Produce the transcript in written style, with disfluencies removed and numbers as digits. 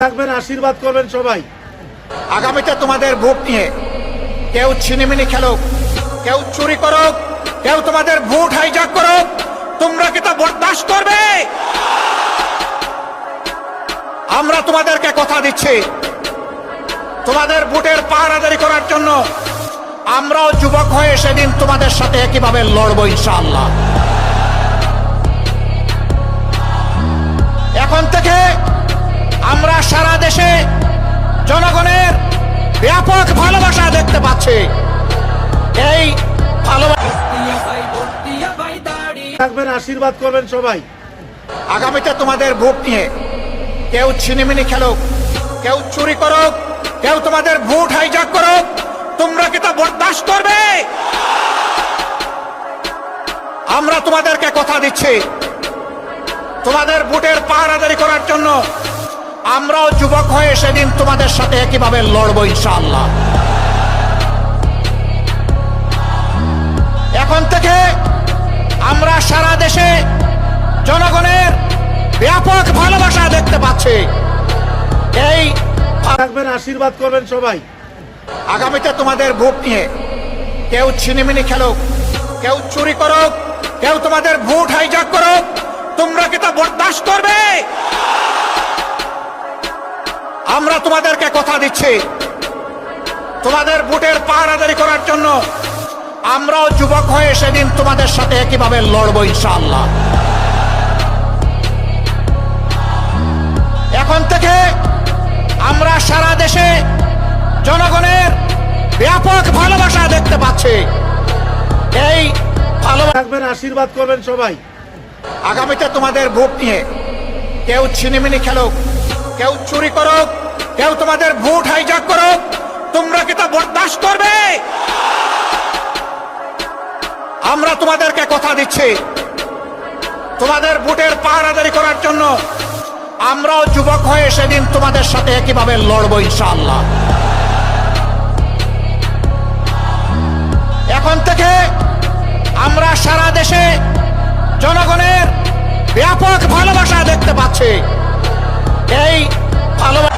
থাকবেন, আশীর্বাদ করবেন সবাই। আগামীতে তোমাদের ভোট নিয়ে কেউ ছিনিমিনি খেলুক, কেউ চুরি করুক, কেউ তোমাদের ভোট হাইজ্যাক করুক, তোমরা কি তা বরদাস্ত করবে? আমরা তোমাদেরকে কথা দিচ্ছি, তোমাদের ভোটের পাহারাদারি করার জন্য আমরাও যুবক হয়ে সেদিন তোমাদের সাথে একইভাবে লড়বো ইনশাআল্লাহ। এখন থেকে আমরা সারা দেশে জনগণের ব্যাপক ভালোবাসা দেখতে পাচ্ছি। এই ভালোবাসা থাকবেন, আশীর্বাদ করবেন সবাই। আগামীতে তোমাদের ভোট নিয়ে কেউ ছিনিমিনি খেলুক, কেউ চুরি করুক, কেউ তোমাদের ভোট হাইজ্যাক করুক, তোমরা কি তা বরদাস্ত করবে? আমরা তোমাদেরকে কথা দিচ্ছি, তোমাদের ভোটের পাহারাদারি করার জন্য আমরাও যুবক হয়ে সেদিন তোমাদের সাথে একইভাবে লড়বো ইনশাআল্লাহ। এখন থেকে আমরা সারা দেশে জনগণের ব্যাপক ভালোবাসা দেখতে পাচ্ছি। এই থাকবেন, আশীর্বাদ করবেন সবাই। আগামীতে তোমাদের ভোট নিয়ে কেউ ছিনিমিনি খেলুক, কেউ চুরি করুক, কেউ তোমাদের ভোট হাইজ্যাক করুক, তোমরা কি তা বরদাস্ত করবে? আমরা তোমাদেরকে কথা দিচ্ছি, তোমাদের ভোটের পাহারাদারি করার জন্য আমরাও যুবক হয়ে সেদিন তোমাদের সাথে একইভাবে লড়বো ইনশাআল্লাহ। এখন থেকে আমরা সারা দেশে জনগণের ব্যাপক ভালোবাসা দেখতে পাচ্ছি। এই ভালোবাসা থাকবেন, আশীর্বাদ করবেন সবাই। আগামীতে তোমাদের ভোট নিয়ে কেউ ছিনিমিনি খেলুক, কেউ চুরি করুক, কেউ তোমাদের ভোট হাইজ্যাক করুক, তোমরা কি তা বরদাস্ত করবে? আমরা তোমাদেরকে কথা দিচ্ছি, তোমাদের ভোটের পাহারাদারি করার জন্য আমরাও যুবক হয়ে সেদিন তোমাদের সাথে একইভাবে লড়বো ইনশাআল্লাহ। এখন থেকে আমরা সারা দেশে জনগণের ব্যাপক ভালোবাসা দেখতে পাচ্ছি। এই ভালোবাসা